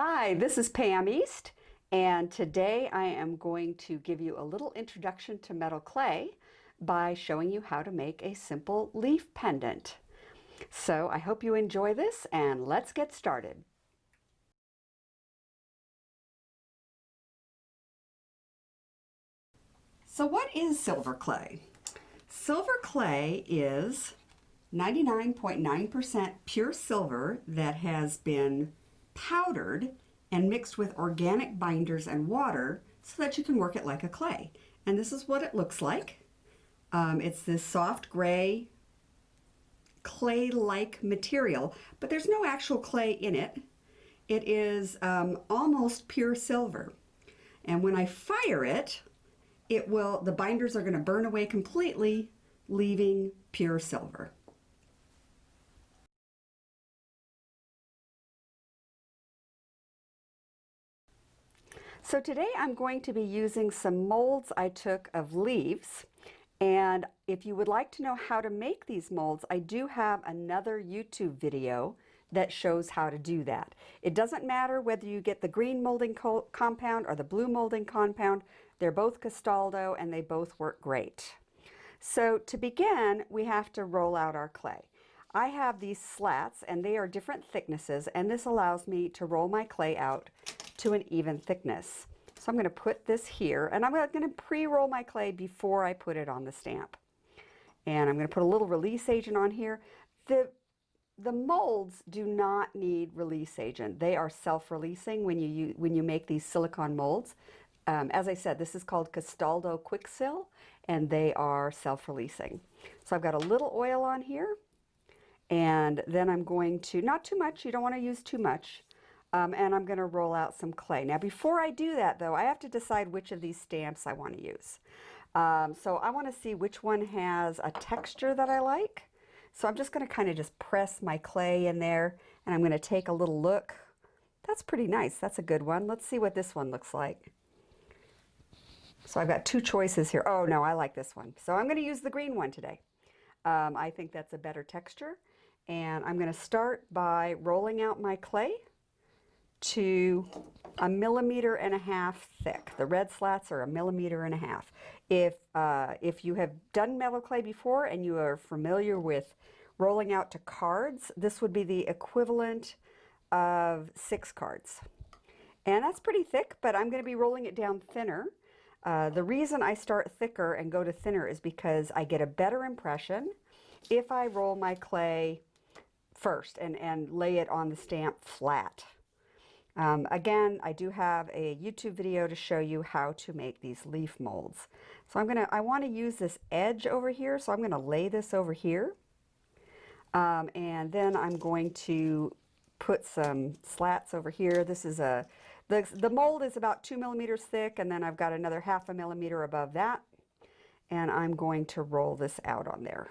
Hi, this is Pam East, and today I am going to give you a little introduction to metal clay by showing you how to make a simple leaf pendant. So I hope you enjoy this, and let's get started. So what is silver clay? Silver clay is 99.9% pure silver that has been powdered and mixed with organic binders and water so that you can work it like a clay. And this is what it looks like. It's this soft gray clay-like material, but there's no actual clay in it. It is almost pure silver. And when I fire it, the binders are going to burn away completely, leaving pure silver. So today I'm going to be using some molds I took of leaves, and if you would like to know how to make these molds, I do have another YouTube video that shows how to do that. It doesn't matter whether you get the green molding compound or the blue molding compound, they're both Castaldo and they both work great. So to begin, we have to roll out our clay. I have these slats and they are different thicknesses, and this allows me to roll my clay out to an even thickness. So I'm going to put this here, and I'm going to pre-roll my clay before I put it on the stamp. And I'm going to put a little release agent on here. The molds do not need release agent. They are self-releasing when you make these silicone molds. As I said, this is called Castaldo Quicksil, and they are self-releasing. So I've got a little oil on here, and then I'm going to, not too much, you don't want to use too much, and I'm going to roll out some clay. Now before I do that though, I have to decide which of these stamps I want to use. So I want to see which one has a texture that I like. So I'm just going to kind of just press my clay in there, and I'm going to take a little look. That's pretty nice. That's a good one. Let's see what this one looks like. So I've got two choices here. Oh no, I like this one. So I'm going to use the green one today. I think that's a better texture. And I'm going to start by rolling out my clay to 1.5 millimeters thick. The red slats are 1.5 millimeters. If you have done metal clay before and you are familiar with rolling out to cards, this would be the equivalent of 6 cards. And that's pretty thick, but I'm going to be rolling it down thinner. The reason I start thicker and go to thinner is because I get a better impression if I roll my clay first and lay it on the stamp flat. Again, I do have a YouTube video to show you how to make these leaf molds. So I want to use this edge over here, so I'm going to lay this over here. And then I'm going to put some slats over here. This is the mold is about 2 millimeters thick, and then I've got another 0.5 millimeter above that. And I'm going to roll this out on there.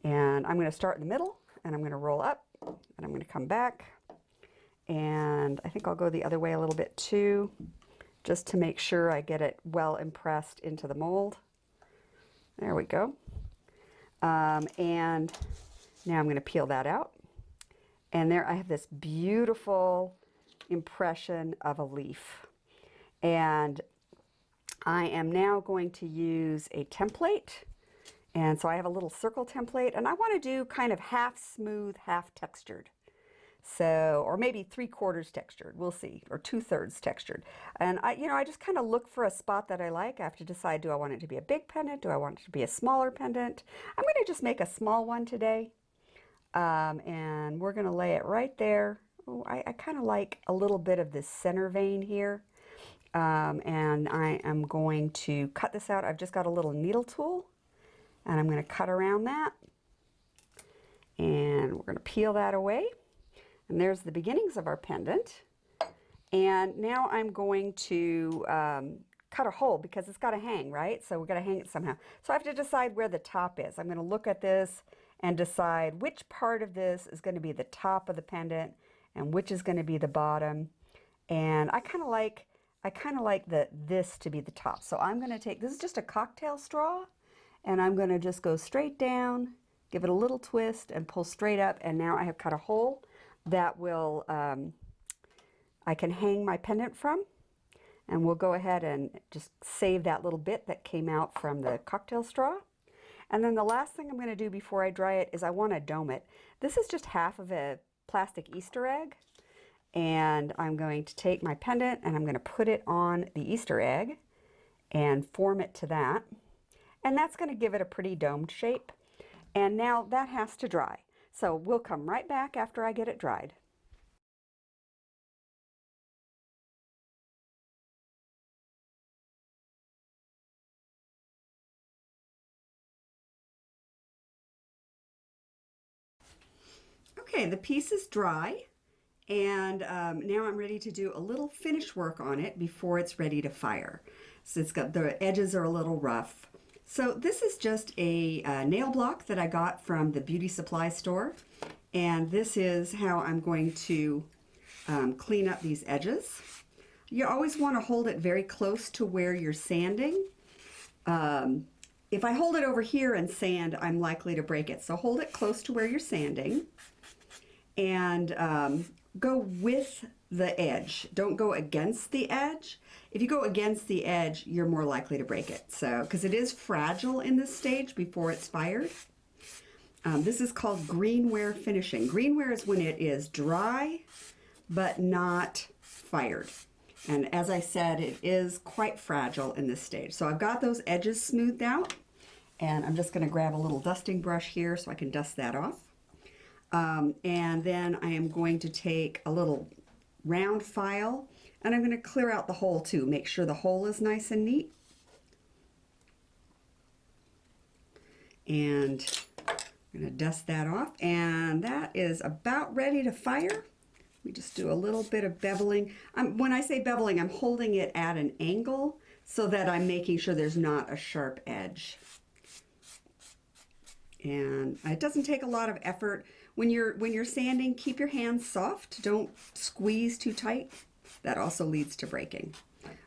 And I'm going to start in the middle, and I'm going to roll up, and I'm going to come back. And I think I'll go the other way a little bit too, just to make sure I get it well impressed into the mold. There we go. And now I'm going to peel that out. And there I have this beautiful impression of a leaf. And I am now going to use a template. And so I have a little circle template, and I want to do kind of half smooth, half textured. So, or maybe 3/4 textured, we'll see, or 2/3 textured. And I just kind of look for a spot that I like. I have to decide, do I want it to be a big pendant? Do I want it to be a smaller pendant? I'm going to just make a small one today. And we're going to lay it right there. Oh, I kind of like a little bit of this center vein here. And I am going to cut this out. I've just got a little needle tool, and I'm going to cut around that. And we're going to peel that away. And there's the beginnings of our pendant. And now I'm going to cut a hole because it's got to hang, right? So we're going to hang it somehow. So I have to decide where the top is. I'm going to look at this and decide which part of this is going to be the top of the pendant and which is going to be the bottom. And I kind of like this to be the top. So I'm going to take, this is just a cocktail straw, and I'm going to just go straight down, give it a little twist, and pull straight up. And now I have cut a hole that will I can hang my pendant from. And we'll go ahead and just save that little bit that came out from the cocktail straw. And then the last thing I'm going to do before I dry it is I want to dome it. This is just half of a plastic Easter egg. And I'm going to take my pendant and I'm going to put it on the Easter egg and form it to that. And that's going to give it a pretty domed shape. And now that has to dry. So we'll come right back after I get it dried. Okay, the piece is dry, and now I'm ready to do a little finish work on it before it's ready to fire. So it's got, the edges are a little rough. So this is just a nail block that I got from the beauty supply store, and this is how I'm going to clean up these edges. You always want to hold it very close to where you're sanding. If I hold it over here and sand, I'm likely to break it. So hold it close to where you're sanding. And go with the edge. Don't go against the edge. If you go against the edge, you're more likely to break it. So, because it is fragile in this stage before it's fired. This is called greenware finishing. Greenware is when it is dry, but not fired. And as I said, it is quite fragile in this stage. So I've got those edges smoothed out, and I'm just going to grab a little dusting brush here so I can dust that off. And then I am going to take a little round file and I'm going to clear out the hole too. Make sure the hole is nice and neat. And I'm going to dust that off, and that is about ready to fire. We just do a little bit of beveling. When I say beveling, I'm holding it at an angle so that I'm making sure there's not a sharp edge. And it doesn't take a lot of effort. When you're sanding, keep your hands soft. Don't squeeze too tight. That also leads to breaking.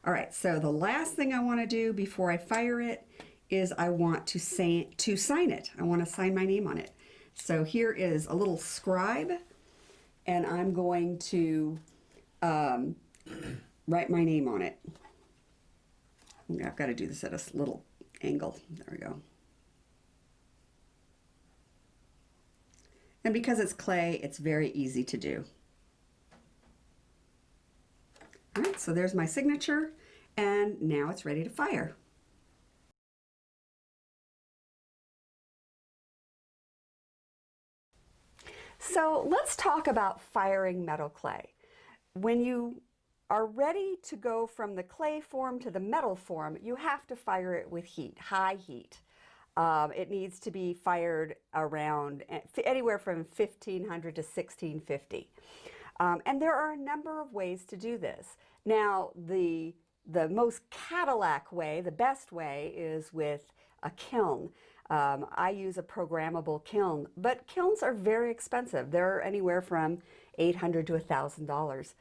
All right, so the last thing I want to do before I fire it is I want to sign it. I want to sign my name on it. So here is a little scribe, and I'm going to write my name on it. I've got to do this at a little angle. There we go. And because it's clay, it's very easy to do. All right, so there's my signature, and now it's ready to fire. So let's talk about firing metal clay. When you are ready to go from the clay form to the metal form, you have to fire it with heat, high heat. It needs to be fired around anywhere from 1500 to 1650. And there are a number of ways to do this. Now, the most Cadillac way, the best way, is with a kiln. I use a programmable kiln, but kilns are very expensive. They're anywhere from $800 to $1,000.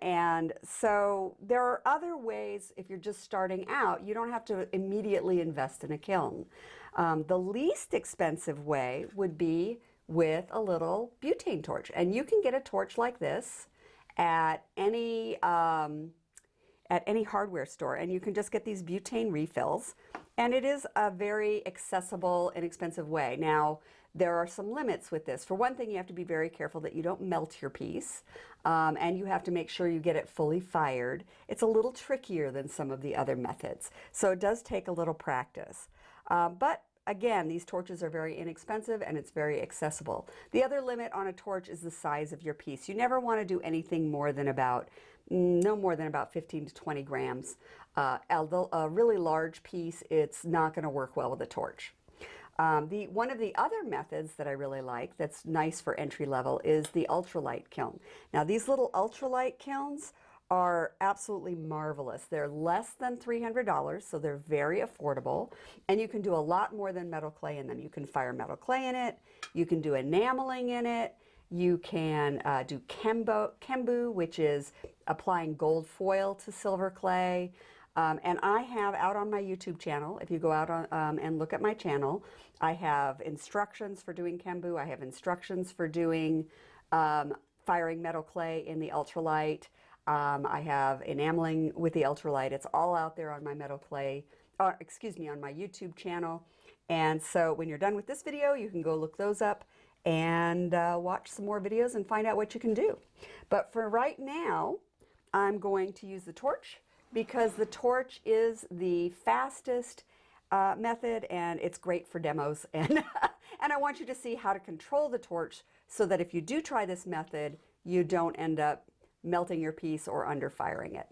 And so there are other ways. If you're just starting out, you don't have to immediately invest in a kiln. The least expensive way would be with a little butane torch. And you can get a torch like this at any hardware store, and you can just get these butane refills. And it is a very accessible, inexpensive way. Now, there are some limits with this. For one thing, you have to be very careful that you don't melt your piece, and you have to make sure you get it fully fired. It's a little trickier than some of the other methods, so it does take a little practice. But again, these torches are very inexpensive and it's very accessible. The other limit on a torch is the size of your piece. You never want to do anything more than about, no more than about 15 to 20 grams. Although a really large piece, it's not going to work well with a torch. One of the other methods that I really like that's nice for entry level is the ultralight kiln. Now, these little ultralight kilns are absolutely marvelous. They're less than $300, so they're very affordable, and you can do a lot more than metal clay in them. You can fire metal clay in it, you can do enameling in it, you can do kembu, which is applying gold foil to silver clay. And I have out on my YouTube channel, if you go out on, and look at my channel, I have instructions for doing kembu. I have instructions for doing firing metal clay in the ultralight. I have enameling with the ultralight. It's all out there on my metal clay, or excuse me, on my YouTube channel. And so when you're done with this video, you can go look those up and watch some more videos and find out what you can do. But for right now, I'm going to use the torch because the torch is the fastest method and it's great for demos. And, and I want you to see how to control the torch so that if you do try this method, you don't end up melting your piece or under firing it.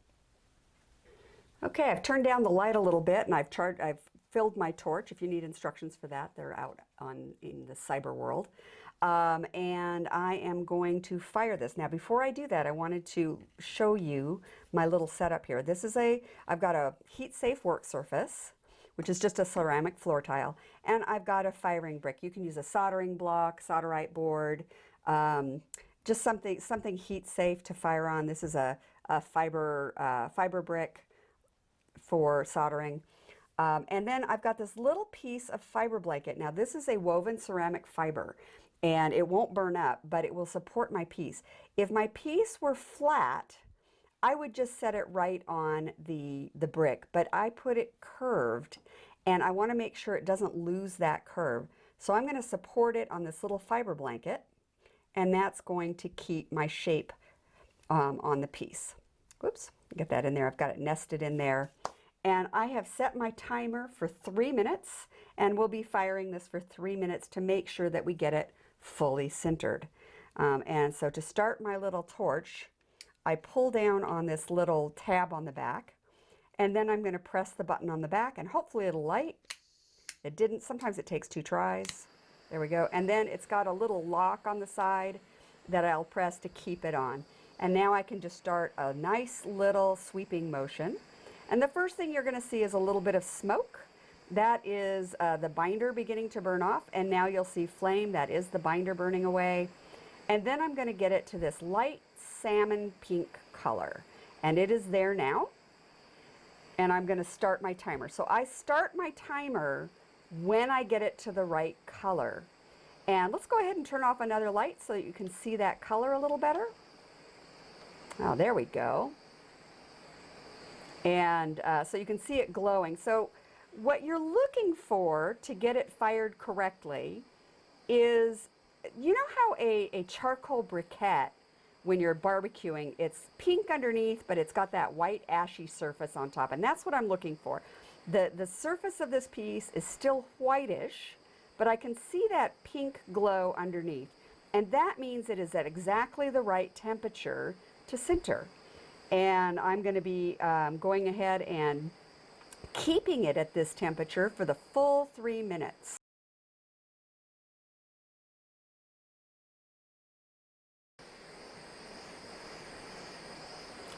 Okay, I've turned down the light a little bit and I've filled my torch. If you need instructions for that, they're out in the cyber world. And I am going to fire this. Now, before I do that, I wanted to show you my little setup here. I've got a heat-safe work surface, which is just a ceramic floor tile, and I've got a firing brick. You can use a soldering block, solderite board, just something heat-safe to fire on. This is a fiber brick for soldering. And then I've got this little piece of fiber blanket. Now, this is a woven ceramic fiber, and it won't burn up, but it will support my piece. If my piece were flat, I would just set it right on the brick, but I put it curved, and I want to make sure it doesn't lose that curve. So I'm going to support it on this little fiber blanket, and that's going to keep my shape on the piece. Whoops, get that in there. I've got it nested in there. And I have set my timer for 3 minutes, and we'll be firing this for 3 minutes to make sure that we get it fully centered. And so to start my little torch, I pull down on this little tab on the back, and then I'm going to press the button on the back, and hopefully it'll light. It didn't. Sometimes it takes 2 tries. There we go. And then it's got a little lock on the side that I'll press to keep it on. And now I can just start a nice little sweeping motion. And the first thing you're going to see is a little bit of smoke. That is the binder beginning to burn off, and now you'll see flame. That is the binder burning away. And then I'm going to get it to this light salmon pink color, and it is there now. And I'm going to start my timer. So I start my timer when I get it to the right color. And let's go ahead and turn off another light so that you can see that color a little better. Oh, there we go. And so you can see it glowing. So what you're looking for to get it fired correctly is, you know how a charcoal briquette, when you're barbecuing, it's pink underneath, but it's got that white ashy surface on top, and that's what I'm looking for. The surface of this piece is still whitish, but I can see that pink glow underneath, and that means it is at exactly the right temperature to center. And I'm going to be going ahead and keeping it at this temperature for the full 3 minutes.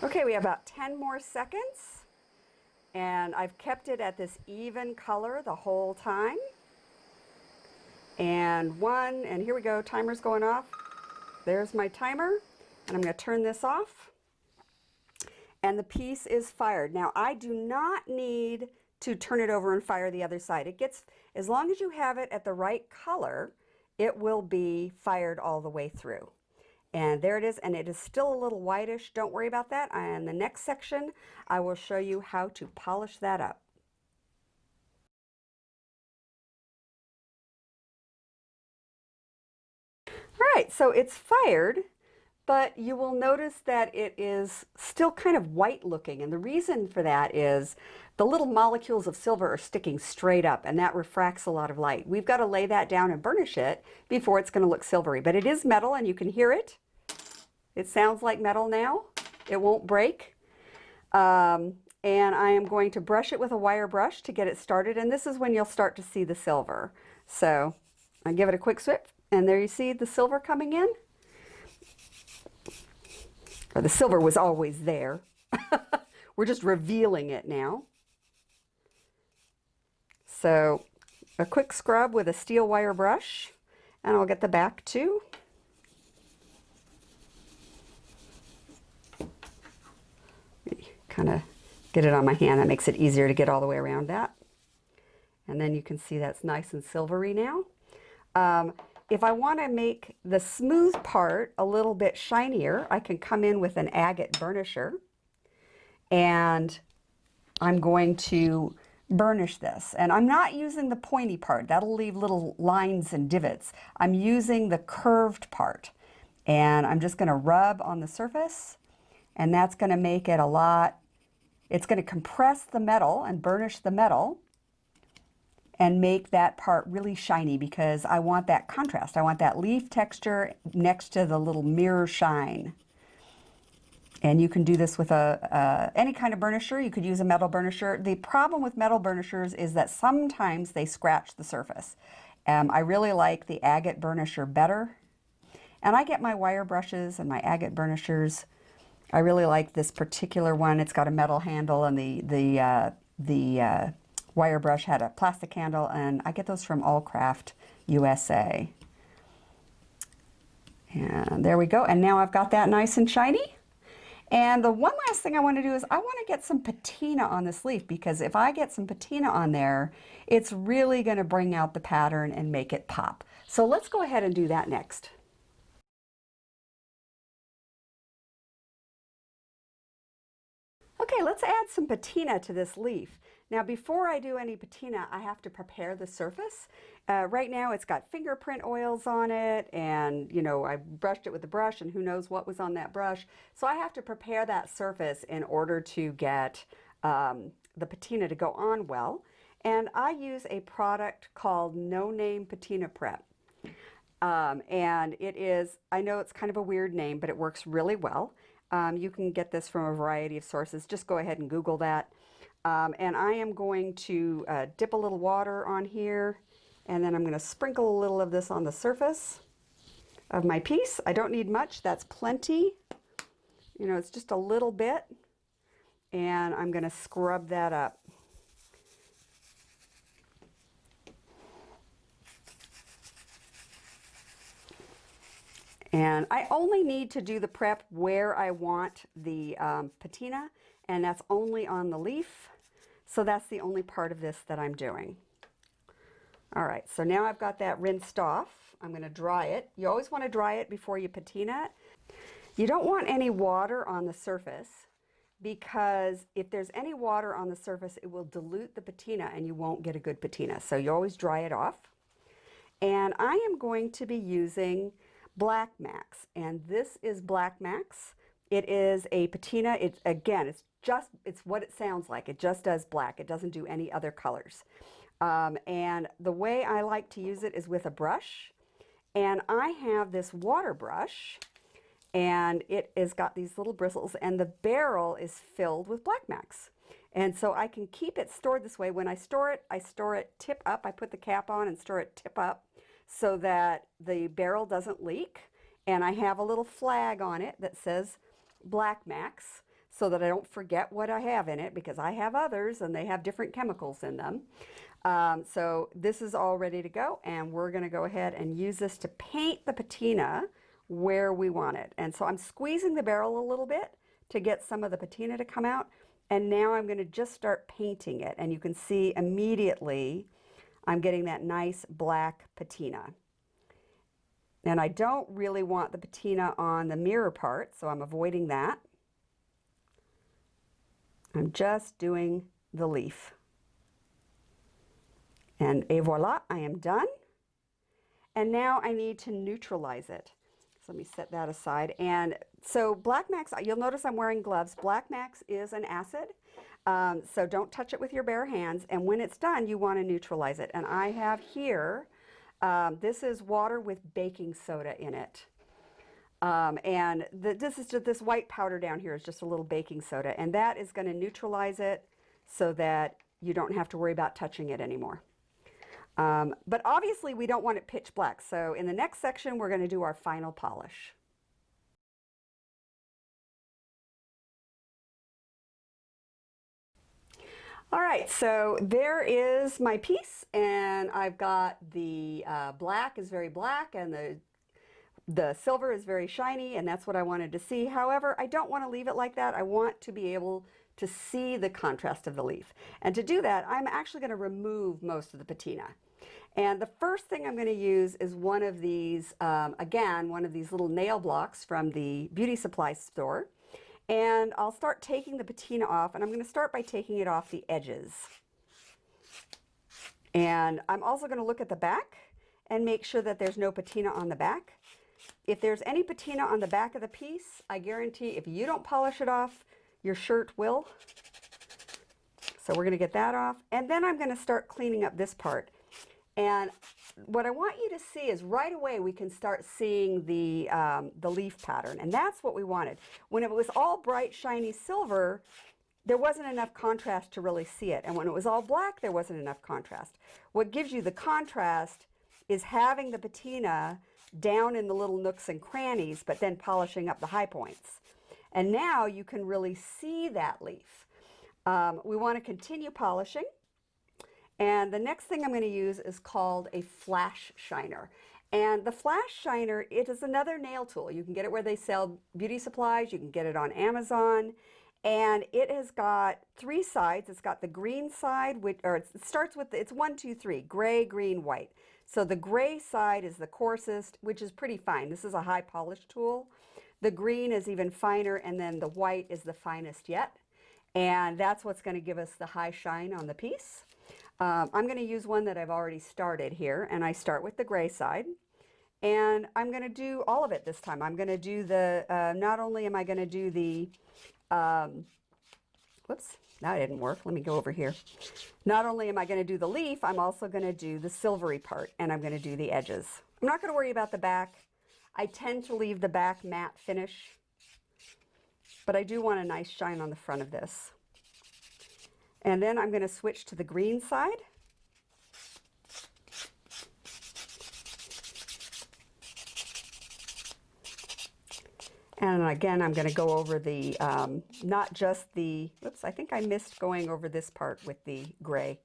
Okay, we have about 10 more seconds, and I've kept it at this even color the whole time. And here we go, timer's going off. There's my timer, and I'm going to turn this off. And the piece is fired. Now, I do not need to turn it over and fire the other side. It gets, as long as you have it at the right color, it will be fired all the way through. And there it is, and it is still a little whitish. Don't worry about that. In the next section, I will show you how to polish that up. All right, so it's fired, but you will notice that it is still kind of white looking. And the reason for that is the little molecules of silver are sticking straight up, and that refracts a lot of light. We've got to lay that down and burnish it before it's going to look silvery. But it is metal, and you can hear it. It sounds like metal now. It won't break. And I am going to brush it with a wire brush to get it started. And this is when you'll start to see the silver. So I give it a quick swip, and there you see the silver coming in. Or the silver was always there. We're just revealing it now. So a quick scrub with a steel wire brush, and I'll get the back too. Kind of get it on my hand. That makes it easier to get all the way around that. And then you can see that's nice and silvery now. if I want to make the smooth part a little bit shinier, I can come in with an agate burnisher, and I'm going to burnish this. And I'm not using the pointy part. That'll leave little lines and divots. I'm using the curved part. And I'm just going to rub on the surface, and that's going to make it a lot, it's going to compress the metal and burnish the metal and make that part really shiny, because I want that contrast. I want that leaf texture next to the little mirror shine. And you can do this with any kind of burnisher. You could use a metal burnisher. The problem with metal burnishers is that sometimes they scratch the surface. I really like the agate burnisher better. And I get my wire brushes and my agate burnishers. I really like this particular one. It's got a metal handle, and the wire brush had a plastic handle, and I get those from All Craft USA. And there we go. And now I've got that nice and shiny. And the one last thing I want to do is I want to get some patina on this leaf, because if I get some patina on there, it's really going to bring out the pattern and make it pop. So let's go ahead and do that next. Okay, let's add some patina to this leaf. Now, before I do any patina, I have to prepare the surface. Right now it's got fingerprint oils on it, and you know, I brushed it with a brush, and who knows what was on that brush. So I have to prepare that surface in order to get the patina to go on well. And I use a product called No Name Patina Prep. And it is, I know it's kind of a weird name, but it works really well. You can get this from a variety of sources. Just go ahead and Google that. And I am going to dip a little water on here, and then I'm going to sprinkle a little of this on the surface of my piece. I don't need much. That's plenty. You know, it's just a little bit. And I'm going to scrub that up. And I only need to do the prep where I want the patina, and that's only on the leaf. So that's the only part of this that I'm doing. All right, so now I've got that rinsed off. I'm going to dry it. You always want to dry it before you patina it. You don't want any water on the surface, because if there's any water on the surface, it will dilute the patina and you won't get a good patina. So you always dry it off. And I am going to be using Black Max, and this is Black Max. It is a patina. It's what it sounds like. It just does black. It doesn't do any other colors. And the way I like to use it is with a brush. And I have this water brush, and it has got these little bristles, and the barrel is filled with Black Max. And so I can keep it stored this way. When I store it tip up. I put the cap on and store it tip up, so that the barrel doesn't leak. And I have a little flag on it that says Black Max, so that I don't forget what I have in it, because I have others and they have different chemicals in them. So this is all ready to go, and we're going to go ahead and use this to paint the patina where we want it. And so I'm squeezing the barrel a little bit to get some of the patina to come out, and now I'm going to just start painting it, and you can see immediately I'm getting that nice black patina. And I don't really want the patina on the mirror part, so I'm avoiding that. I'm just doing the leaf. And voila, I am done. And now I need to neutralize it. So let me set that aside. And so Black Max, you'll notice I'm wearing gloves. Black Max is an acid. So don't touch it with your bare hands. And when it's done, you want to neutralize it. And I have here, this is water with baking soda in it. And this is just, this white powder down here is just a little baking soda, and that is going to neutralize it so that you don't have to worry about touching it anymore. But obviously we don't want it pitch black, so in the next section we're going to do our final polish. All right, so there is my piece, and I've got the black is very black, and the silver is very shiny, and that's what I wanted to see. However, I don't want to leave it like that. I want to be able to see the contrast of the leaf. And to do that, I'm actually going to remove most of the patina. And the first thing I'm going to use is one of these, again, one of these little nail blocks from the beauty supply store. And I'll start taking the patina off, and I'm going to start by taking it off the edges. And I'm also going to look at the back and make sure that there's no patina on the back. If there's any patina on the back of the piece, I guarantee if you don't polish it off, your shirt will. So we're going to get that off. And then I'm going to start cleaning up this part. And what I want you to see is right away we can start seeing the leaf pattern. And that's what we wanted. When it was all bright, shiny silver, there wasn't enough contrast to really see it. And when it was all black, there wasn't enough contrast. What gives you the contrast is having the patina down in the little nooks and crannies, but then polishing up the high points. And now you can really see that leaf. We want to continue polishing. And the next thing I'm going to use is called a flash shiner. And the flash shiner, it is another nail tool. You can get it where they sell beauty supplies. You can get it on Amazon. And it has got 3 sides. It's got the green side, it starts with, it's 1, 2, 3, gray, green, white. So the gray side is the coarsest, which is pretty fine. This is a high polish tool. The green is even finer, and then the white is the finest yet. And that's what's going to give us the high shine on the piece. I'm going to use one that I've already started here, and I start with the gray side. And I'm going to do all of it this time. I'm going to do the, not only am I going to do the, whoops, that didn't work. Let me go over here. Not only am I going to do the leaf, I'm also going to do the silvery part, and I'm going to do the edges. I'm not going to worry about the back. I tend to leave the back matte finish, but I do want a nice shine on the front of this. And then I'm going to switch to the green side. And again, I'm going to go over the, not just the, oops, I think I missed going over this part with the gray.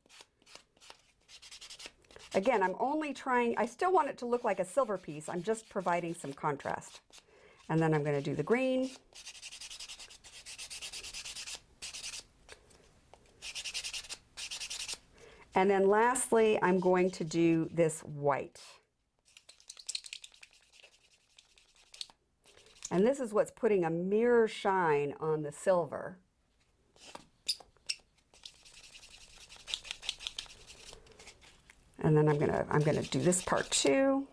Again, I'm only trying, I still want it to look like a silver piece. I'm just providing some contrast. And then I'm going to do the green. And then lastly, I'm going to do this white. And this is what's putting a mirror shine on the silver. And then I'm gonna do this part too.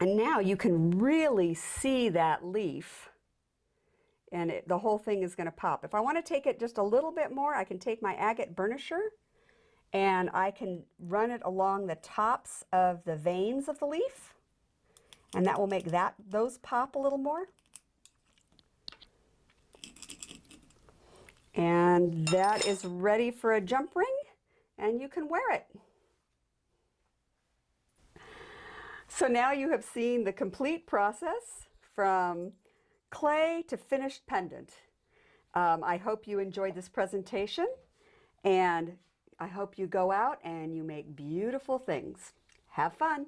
And now you can really see that leaf, and the whole thing is going to pop. If I want to take it just a little bit more, I can take my agate burnisher and I can run it along the tops of the veins of the leaf, and that will make those pop a little more. And that is ready for a jump ring, and you can wear it. So now you have seen the complete process from clay to finished pendant. I hope you enjoyed this presentation, and I hope you go out and you make beautiful things. Have fun.